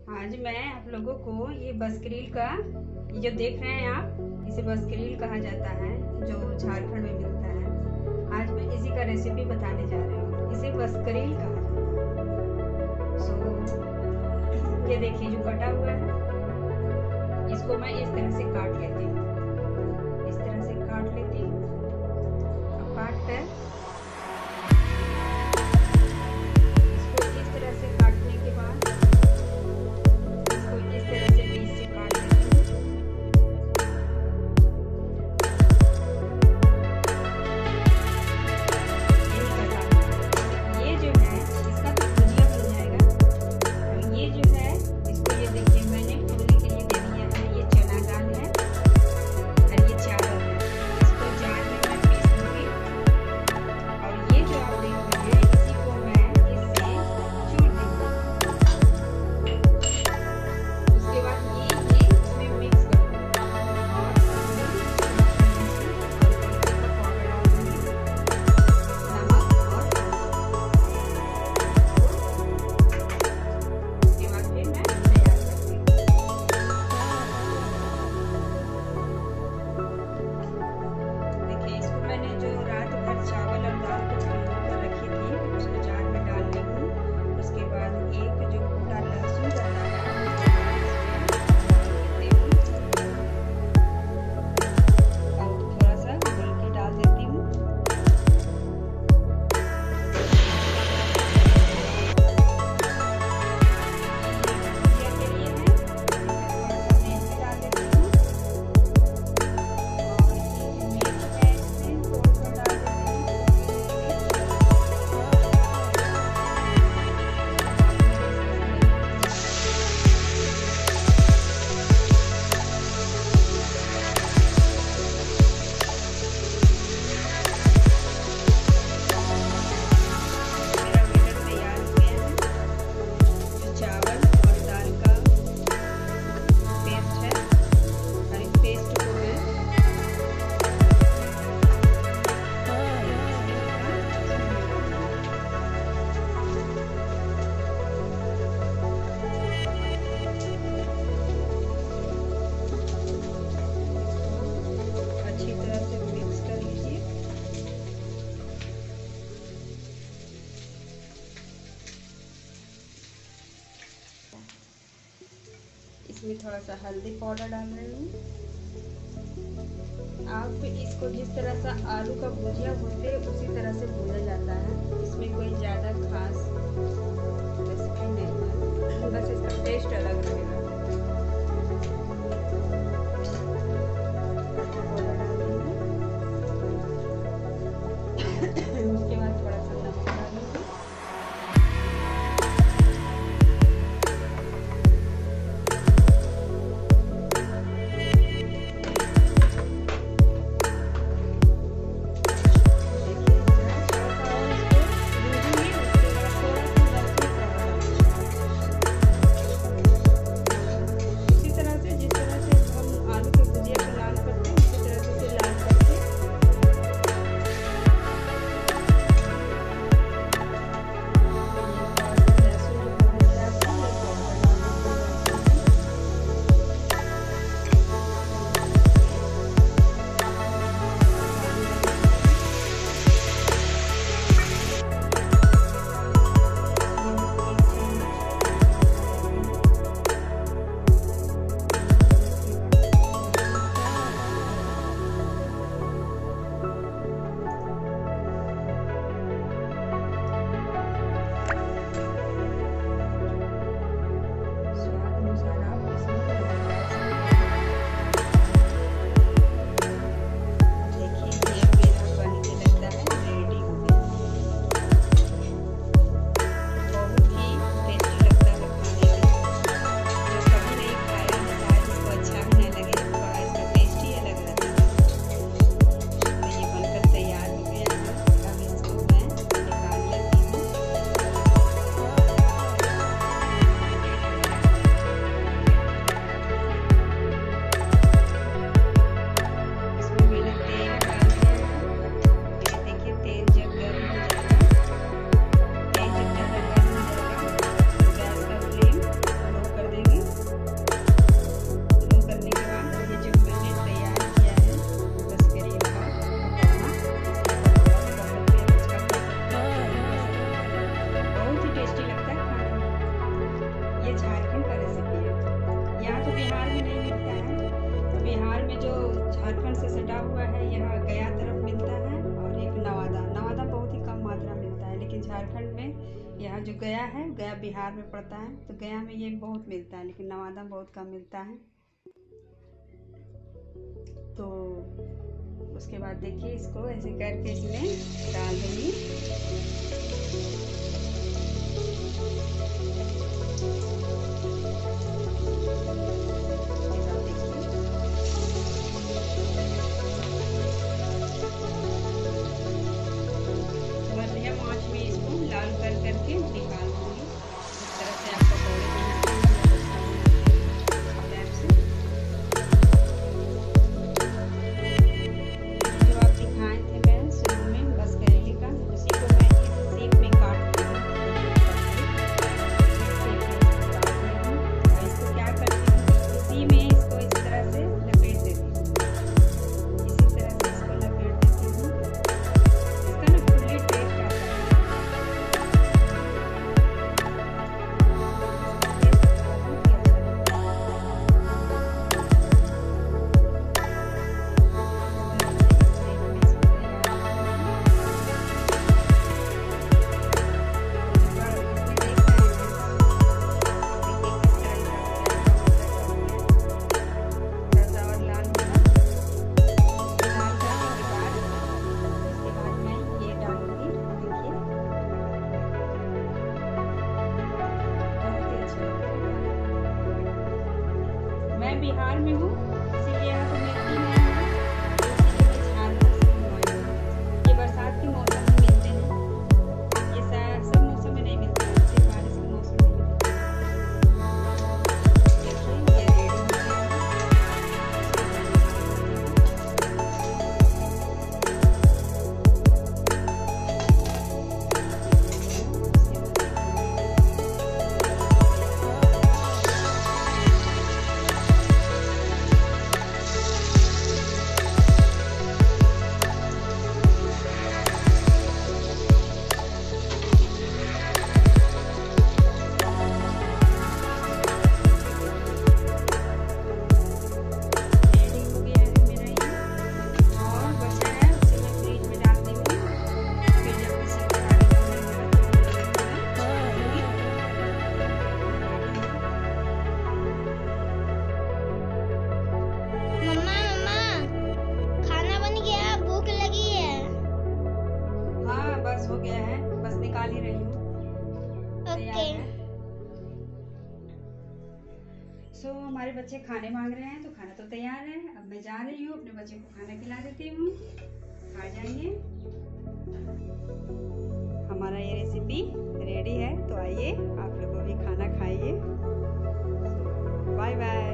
आज मैं आप लोगों को ये बसक्रील का ये जो देख रहे हैं आप, इसे बसक्रील कहा जाता है, जो झारखंड में मिलता है। आज मैं इसी का रेसिपी बताने जा रही हूँ। इसे बसक्रील कहा जाता है। ये देखिए जो कटा हुआ है, इसको मैं इस तरह से काट लेती हूँ। इस तरह से काट लेती हूँ। अब काट कर इसको इस तरह से काटने के बाद इसको इस तरह से बीच से काट लेती हूँ। यही करना है। ये जो है इसका तो भुजिया बन जाएगा। और ये जो है इसको ये देखिए मैंने भूनने के लिए दे दिया है। ये चना दाल है और ये चावल है। इसको जार में मैं पीस लूंगी। और ये जो आप देख रहे हैं इसी को मैं इससे चूर दूंगी। उसके बाद ये इसमें मिक्स कर दूंगी और देखिए इसको मैंने जो रात भर चावल और दाल को भिगो कर रखी थी उसको जार में डाल ली हूँ। उसके बाद एक जो गोटा लहसुन रहता है और थोड़ा सा घोल के डाल देती हूँ। भुजिया के लिए है, इसमें थोड़ा सा तेल भी डाल देती हूँ। इसमें थोड़ा सा हल्दी पाउडर डाल रही हूँ। आप इसको जिस तरह से आलू का भुजिया भूनते हैं उसी तरह से भूना जाता है। इसमें कोई ज़्यादा खास रेसिपी नहीं है, बस इसका टेस्ट अलग रहेगा। उसके बाद थोड़ा सा नमक डालूंगी। ये झारखंड का रेसिपी है। यहाँ तो बिहार में नहीं मिलता है। तो बिहार में जो झारखंड से सटा हुआ है, यहाँ गया तरफ मिलता है, और एक नवादा बहुत ही कम मात्रा मिलता है। लेकिन झारखंड में यहाँ जो गया है, गया बिहार में पड़ता है, तो गया में ये बहुत मिलता है, लेकिन नवादा में बहुत कम मिलता है। तो उसके बाद देखिए, इसको ऐसे करके इसमें डाल दूंगी। मध्यम आंच में इसको लाल करके निकाल दूंगी। इस तरह से आप पकौड़े जो आप दिखाए थे मैं शुरू में बस करेले का, उसी को मैं इस शेप में काट रही हूँ। और इसको क्या करती हूँ, उसी में इसको इस तरह से लपेट देती हूँ। इसी तरह से इसको लपेट देती हूँ। इसका ना फुल्ली टेस्ट आता है। मैं बिहार में हूँ, इसीलिए यहाँ तो मिलती नहीं है। इसीलिए मैं झारखंड से मंगवाई हूँ। ये बरसात के मौसम में मिलते हैं, ये सब मौसम में नहीं मिलते, सिर्फ बारिश के मौसम में मिलते हैं। देखिए, ये रेडी हो गया है। बस हो गया है, बस निकाल ही रही हूँ। तैयार है। सो हमारे बच्चे खाने मांग रहे हैं, तो खाना तो तैयार है। अब मैं जा रही हूँ, अपने बच्चे को खाना खिला देती हूँ, खा जाएंगे। हमारा ये रेसिपी रेडी है, तो आइए आप लोगों भी खाना खाइए। Bye bye.